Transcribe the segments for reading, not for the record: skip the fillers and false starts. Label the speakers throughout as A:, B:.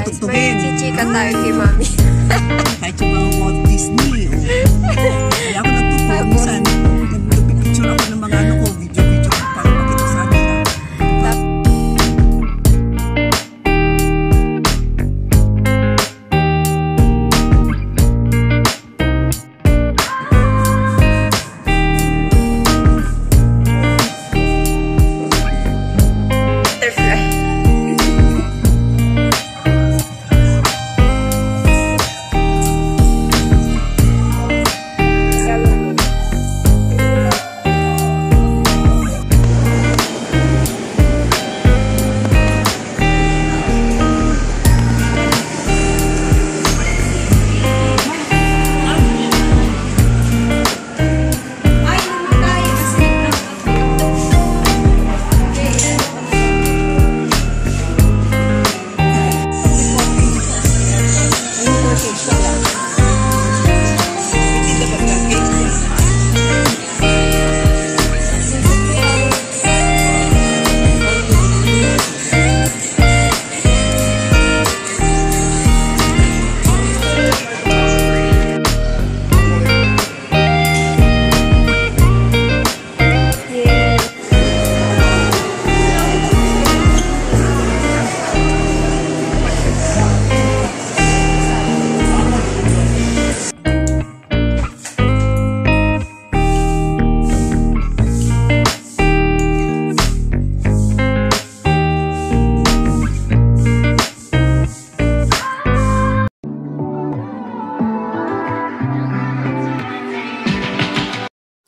A: guys, may chichika tayo kay Mami.
B: Kahit yung mga Walt Disney. Kaya ako nagtuturo. Minsan, nagpipicture ako ng mga ano ko, video ko para makita sa akin.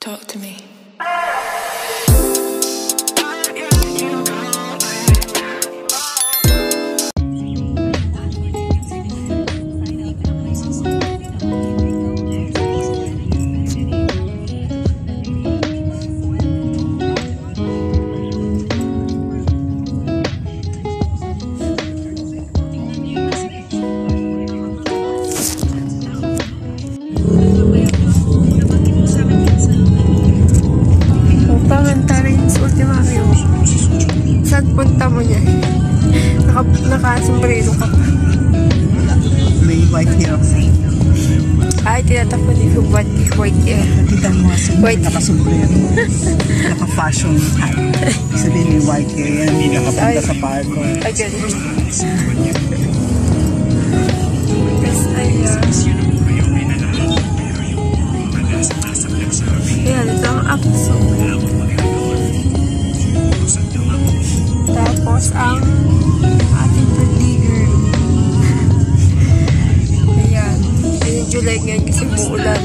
C: Talk to me. Saan punta mo niya? Nakasombrero ka pa.
B: May white hair.
C: Ay, tinatapon yung white hair.
B: Nakita mo mga nakasombrero. Naka-fashion hat. Sabihin may white hair yan. Hindi nakapunta sa parko.
C: Ay, ganun. Yes, ayan. Ayan, ito ang apso. Tapos ang ating birthday girl. Ayan. Ayan, July ngayon kasi muulan.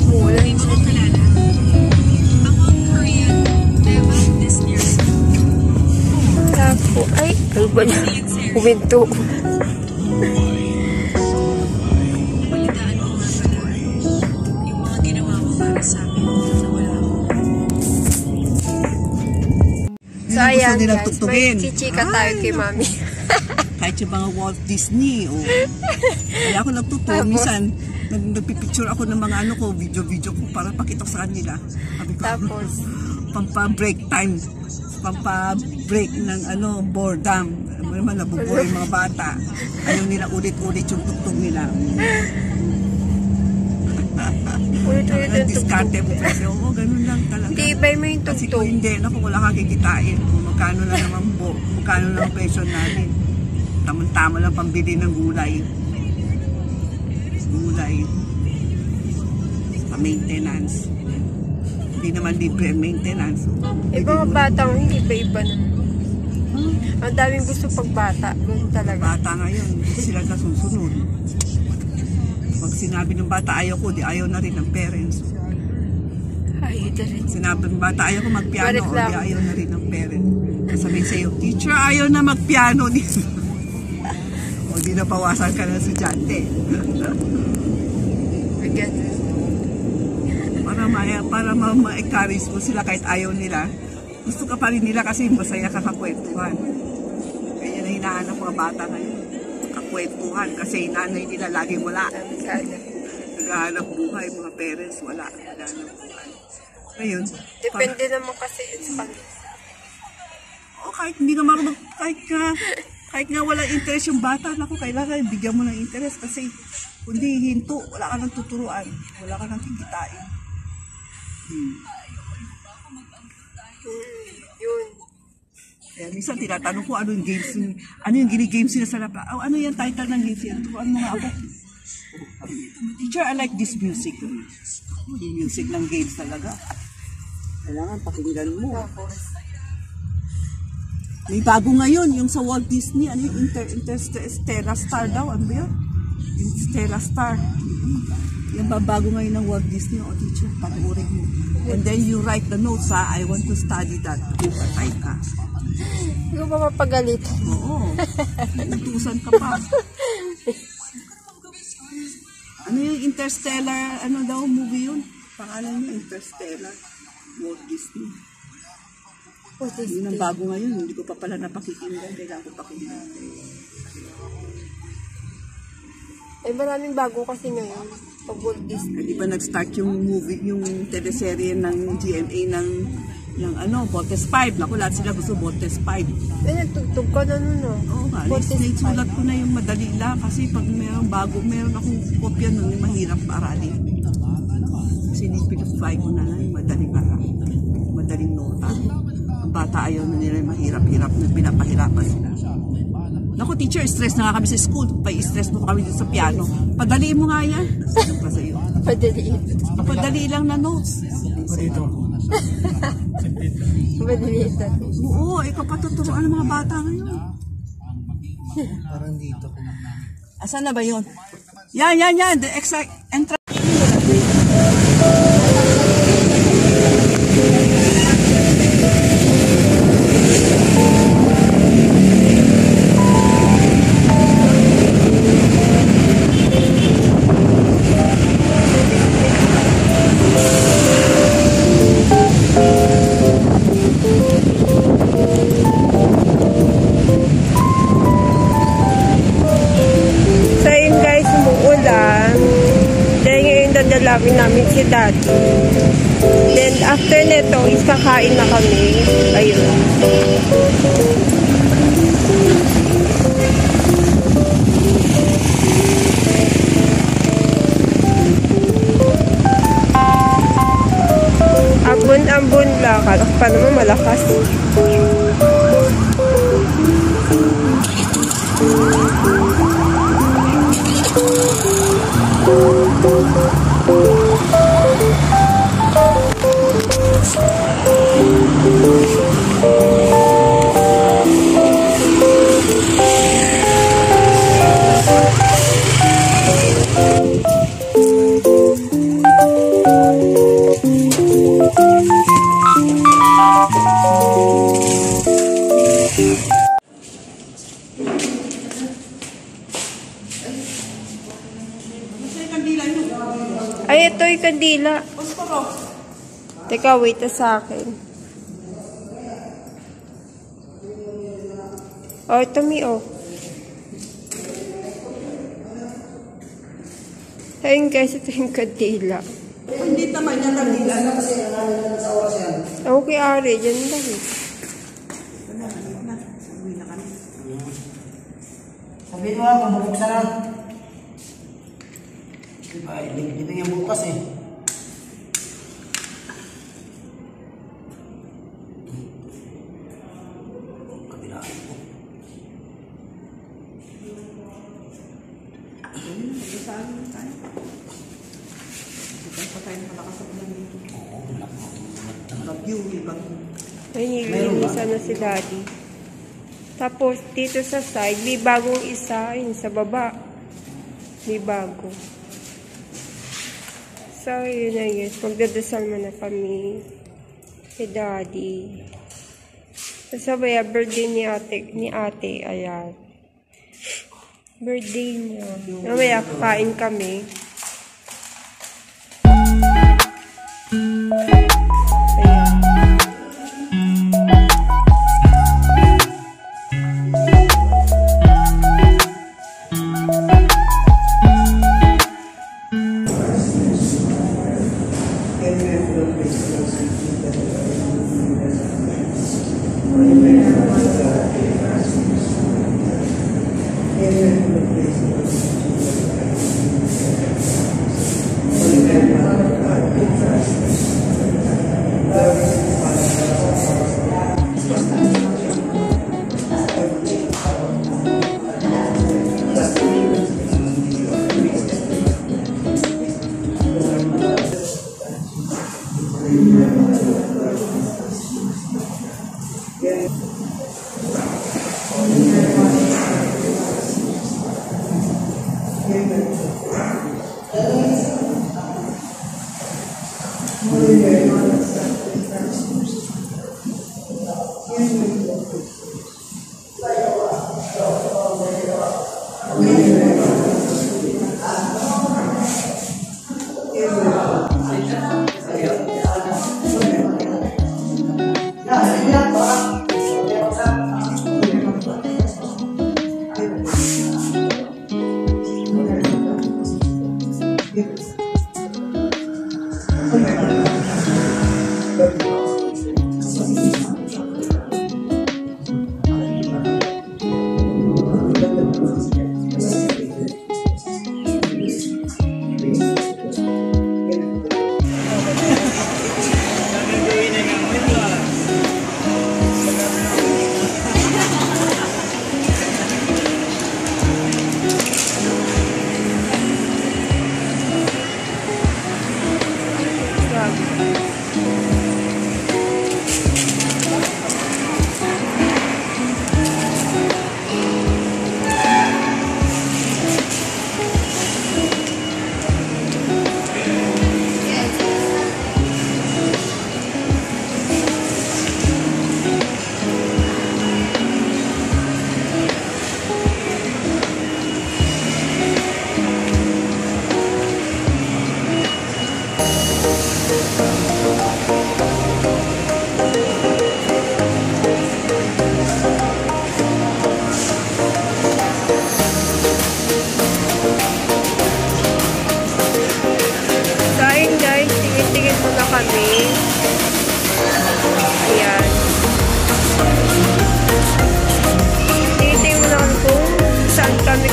C: Muulan. Tapos, ay, ano ba niya? Huminto. So, ayan guys, may chichika tayo kay Mami.
B: Kahit yung mga Walt Disney. Kaya ako nagtuturo. Minsan, nagpipicture ako ng mga ano ko, video ko para pakita sa kanila.
C: Tapos,
B: pampa-break time. Pampa-break ng ano, boredom. Naman nabubuhay yung mga bata. Ayaw nila ulit-ulit yung tugtog nila.
C: ulit-ulit yung
B: diskarte mo kasi, oo, ganun lang talaga.
C: Hindi, ibay mo yung
B: kasi
C: tugtog.
B: kung hindi, naku, wala kang kikitain. Magkano na naman magkano na ang presyo natin. Tama-tama lang pambili ng gulay. Maintenance. Hindi naman libre ang maintenance.
C: Eh, mga batang hindi iba-iba na. Ang daming gusto pag bata. Ganun talaga.
B: Bata ngayon, sila nasusunod. Pag sinabi ng bata ayaw ko, di ayaw na rin ng parents.
C: Ayaw na rin.
B: Sinabi ng bata ayaw ko magpiano, o di ayaw na rin ng parents. Sabihin sa'yo, teacher, ayaw na magpiano. O di napawasan ka ng estudyante.
C: Again.
B: Para ma-encourage mo sila kahit ayaw nila. Gusto ka pa rin nila kasi masaya ka kakwentuhan. Kaya na hinahanap mga bata ngayon. Kakwentuhan kasi nanay nila laging wala. Naghahanap buhay, mga parents wala. Naghahanap buhay. Ngayon.
C: Depende naman kasi sa kanila.
B: O kahit hindi ka marunong, kahit ka Kahit nga walang interest yung bata, naku, kailangan bigyan mo ng interest kasi kundi hinto, wala ka nang tuturuan, wala ka nang kikitain.
C: Yun.
B: Kaya minsan tinatanong ko ano yung games, ano yung gini-games nila sa laptop. Oh, ano yung title ng games nila? Turuan mo nga ako. Teacher, I like this music. Yung music ng games talaga. Kailangan pakinggan mo. May bago ngayon, yung sa Walt Disney, ano yung Interstellar Star daw, ano ba yun? Interstellar Star. Yung bago ngayon ng Walt Disney, o teacher, panuorin mo. And then you write the notes, ha, I want to study that. Patay ka.
C: Hindi ko pa mapagalit.
B: Oo. Utusan ka pa. Ano yung Interstellar, ano daw, movie yun? Pangalan niya, Interstellar. Walt Disney. Yun ang bago ngayon, hindi ko pa pala napakikinggan, kailangan ko pakinggan.
C: Eh, maraming bago kasi ngayon. Pag Walt Disney.
B: Di ba nag-start yung movie, yung teleserye ng GMA ng ano, Botes 5. Naku, lahat sila gusto Botes 5.
C: Eh, nagtugtog ka na nun, no?
B: Oo nga,
C: Botes 5.
B: naisulat ko na yung madali lang kasi pag meron bago, meron akong kopya nun, yung mahirap aralin. Sinipilify ko na lang yung madaling nota. Ang bata ayaw na nila yung mahirap-hirap na pinapahirapan sila. Naku, teacher, stress na nga kami sa school. Pa-stress mo kami dito sa piano. Padali mo nga yan. Sabi pa sa'yo.
C: Padali.
B: Padali lang na notes.
C: Madali ito.
B: Oo, ikaw patuturuan ng mga bata ngayon.
D: Parang dito.
B: Asan na ba yun? Yan. The exact entrance.
C: Dadalawin namin si Daddy. Then, after neto, is kakain na kami. Ayun. Ambon-ambon lang. Kala pa naman malakas. Ay, ito yung kandila. Teka, wait sa akin. Oh, ito mi, oh. Ayun guys, ito yung kandila.
B: Hindi naman niya kandila.
C: Okay, Ari, dyan lang eh.
D: Sabihin mo nga, bubuksan na. Diba, hindi nga bukas eh. Kabila ko.
C: Ay, nililinisan na si Daddy. Tapos, dito sa side, may bagong isa. Yun, sa baba. May bago. So, yun na guys. Magdadasal muna kami kay Daddy. Kasabay, birthday ni ate. Ayan. Birthday niya. Mamaya, kakain kami. Ayan.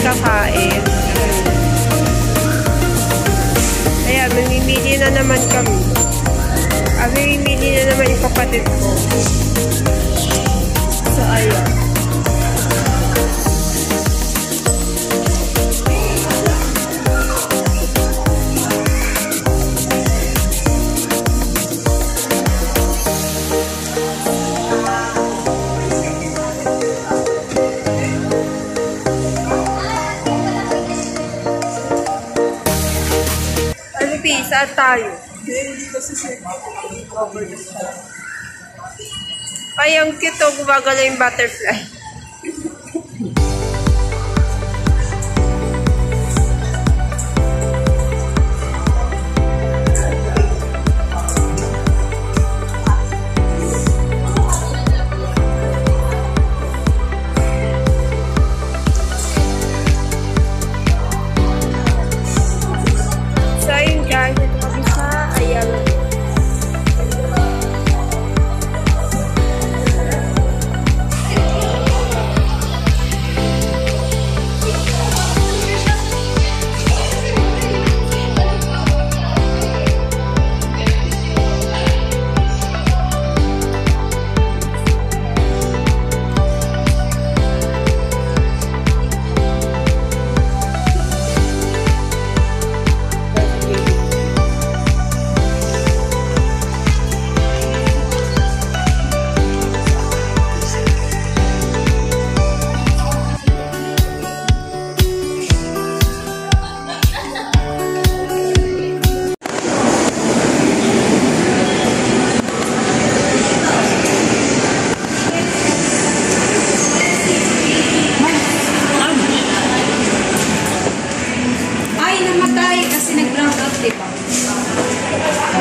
C: kakain. Ayan, mamimili na naman kami. Mamimili na naman yung kapatid ko. So, ayan. Saan tayo? Ay, ang cute o, gumagala yung butterfly.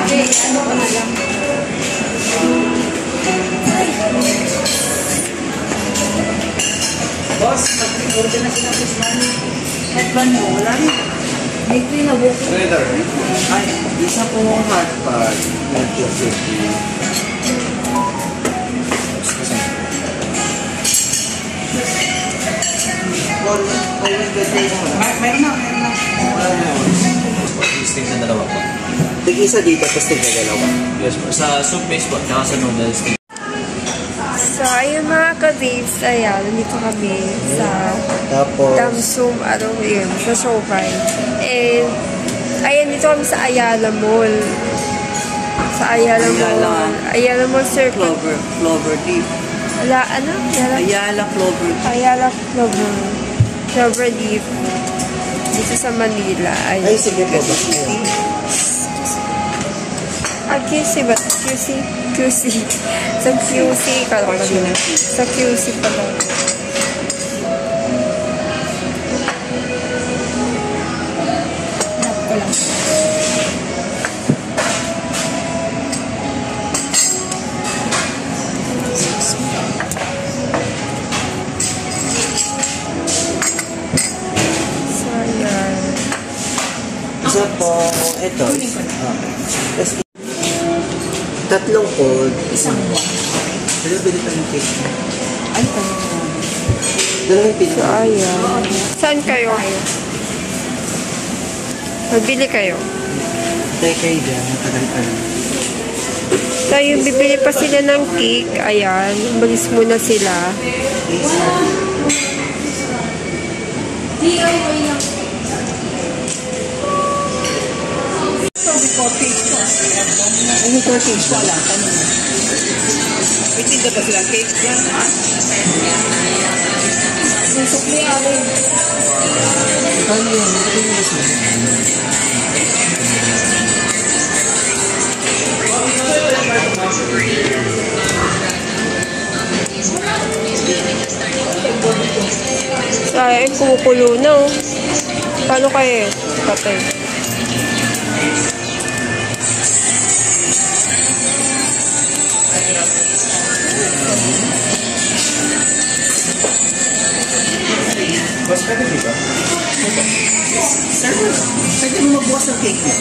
C: Okay, ano ko na lang.
B: Boss, mag-order na sila this money. Headband mo, wala rin. May clean na book. Ay, isa po mong hotpot. Medyo 50. Meron na.
E: Steak na dalawa po.
D: Tig-isa dito, tapos tig-dalawa.
E: Yes po. Sa soup base po, tsaka sa noodles.
C: So, ayun mga ka-babes, ayan, nandito kami sa Damsum, ano yun, sa Showbay. And, ayan, dito kami sa Ayala Mall. Sa Ayala Mall. Ayala Mall Circle.
B: Clover leaf.
C: Wala, ano?
B: Ayala Clover.
C: Ayala Clover. Clover leaf. Dito sa Manila.
D: Ay, sige po.
C: At QC ba? QC? QC. Sa QC ka lang kanina. Sa QC pala.
D: Isa po, ito. Tapos, tatlong cold, isang one. Dalawa bili pa yung cake. Ano pa yung dalawang pili.
C: So, ayan. Saan kayo? Magbili kayo.
D: Tayo kayo dyan, matagal pa lang.
C: So, yung bibili pa sila ng cake. Ayan. Balis muna sila.
B: Ano ito cake? Wala. May tinda ba sila cake yan? Yung sukli alin.
D: Ano yun? Ito yung gusto.
C: So, ay, kumukulo na. Paano kayo? Patay.
D: Mas pwede dito?
B: Sir, pwede mo magbukas ng cake mo?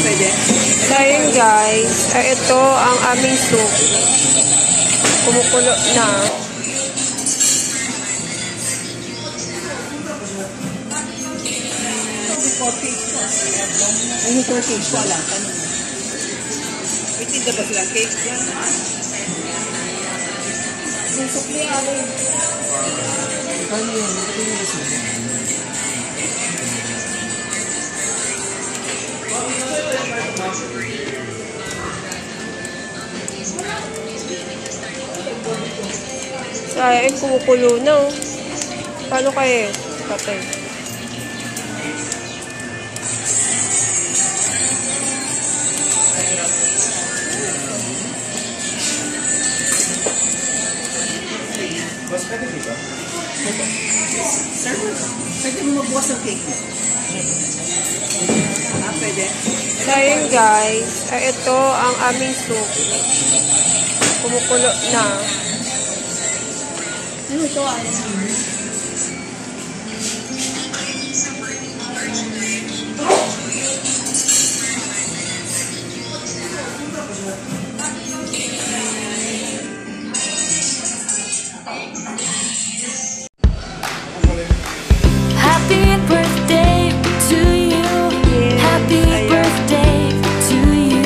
B: Pwede.
C: So, ayun guys. Ito ang aming soup. Kumukulo na.
B: Ano ito cake? Wala. May tinda ba sila cake yan? Yung sukli alin.
D: Ano yun? Ito yung gusto.
C: So, ay, kumukulo na. Paano kayo? Patay.
D: Mas pwede dito?
B: Sir, pwede mo magbukas ng cake mo? Pwede.
C: So, ayun guys. Ito ang aming soup. Kumukulo na.
B: Ano ito?
F: Happy birthday to you. Happy birthday to you.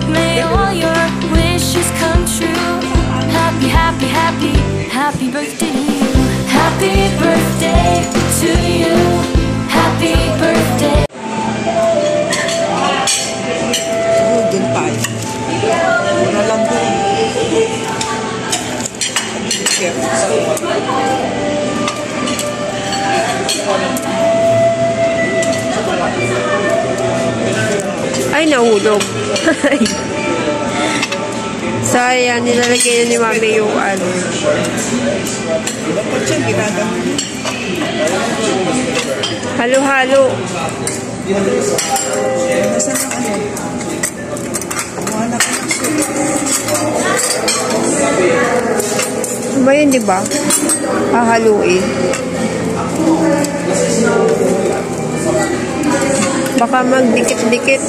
F: May all your wishes come true. Happy, happy, happy, happy birthday to you. Happy birthday to you. Happy birthday.
B: Doon tayo. Mura lang doon.
C: Ay, nahulog. So, ayan, nilalagay na ni Mami yung ano.
B: Bakit siya ginagawa?
C: Halo-halo.
B: Nasaan ang ano? Wala ka ng sulit.
C: Ba yun, di ba? Hahaluin. Baka magdikit-dikit.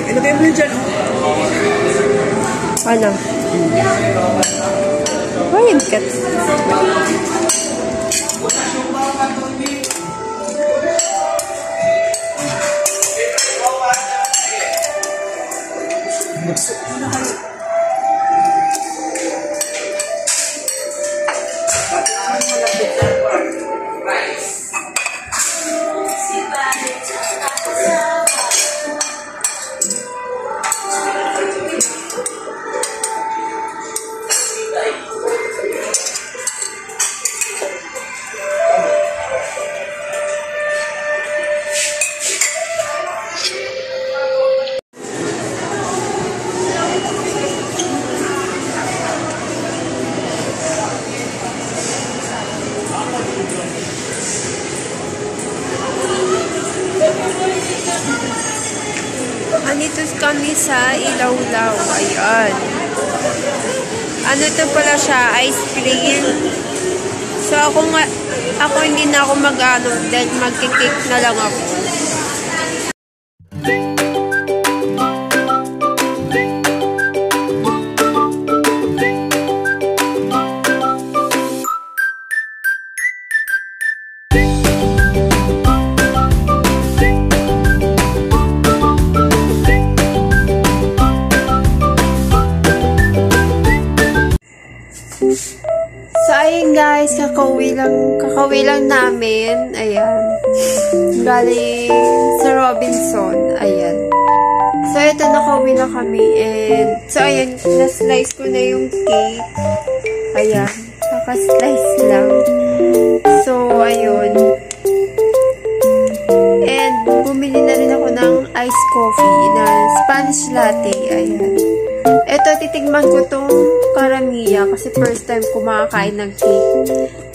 B: Ilagay mo na dyan.
C: Ano? Ay, bigat. sa Ilawlaw. Ayan. Ano to pala siya? Ice cream. So, ako hindi na ako mag-ano dahil magkikik na lang ako. So, ayun guys, kakauwi lang namin. Ayan. Galing sa Robinson. Ayan. So, ito, nakauwi na kami. And, so, ayan, na-slice ko na yung cake. Ayan. Naka-slice lang. So, ayun. And, bumili na rin ako ng iced coffee na Spanish latte. Ayan. Ito, titigman ko tong Caramia kasi first time ko makakain ng cake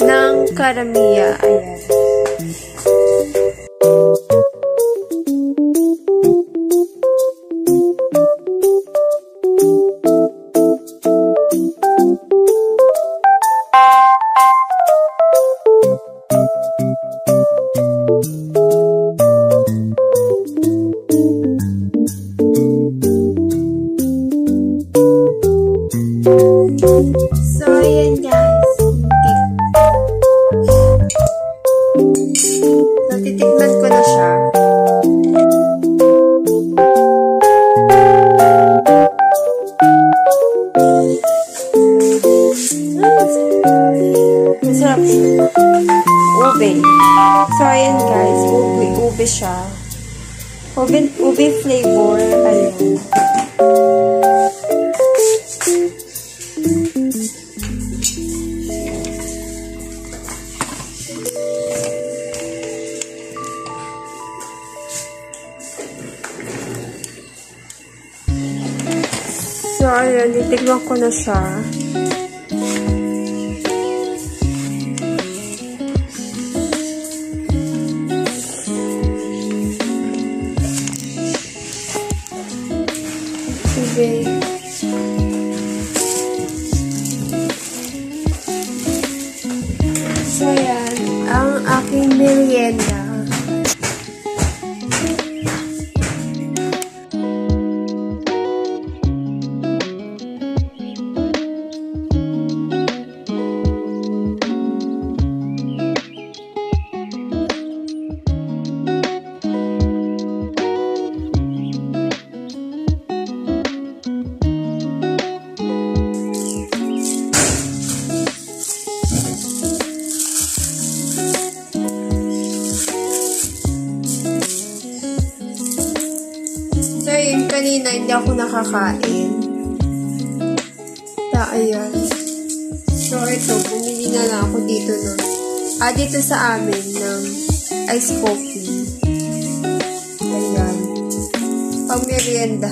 C: ng Caramia. Ayan. So, ayan guys. Natitignan ko na siya. Masarap siya. Ube. So, ayan guys. Ube siya. Ube flavor. Ayun. So, ayun, titignan ko na siya. Okay. So, ayan, ang aking merienda. So, yun, kanina hindi ako nakakain. Ayan. So, ito, bumili na lang ako dito nun. Dito sa amin ng iced coffee. Ayan. Pang merienda.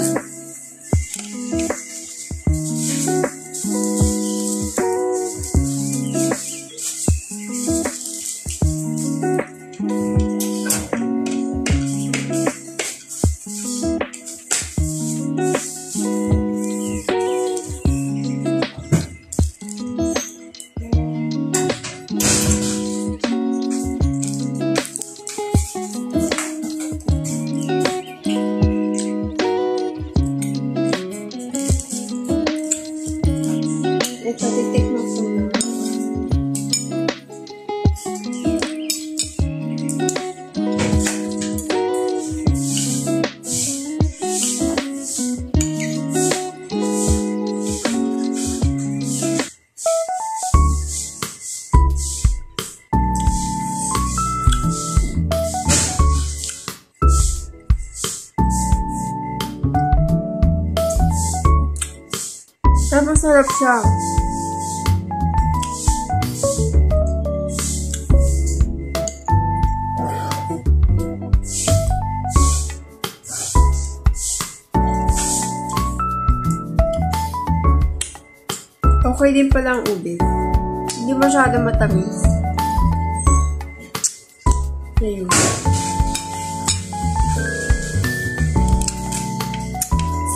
C: Ito, titikman ko na. Masarap siya. Okay din pala ang ube. Hindi masyado matamis. Ayun.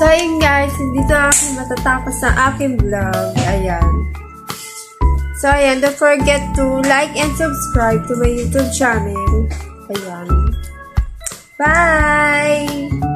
C: So, So, ayun guys, dito na ako matatapos sa aking vlog. Ayan. So, ayan, don't forget to like and subscribe to my YouTube channel. Ayan. Bye!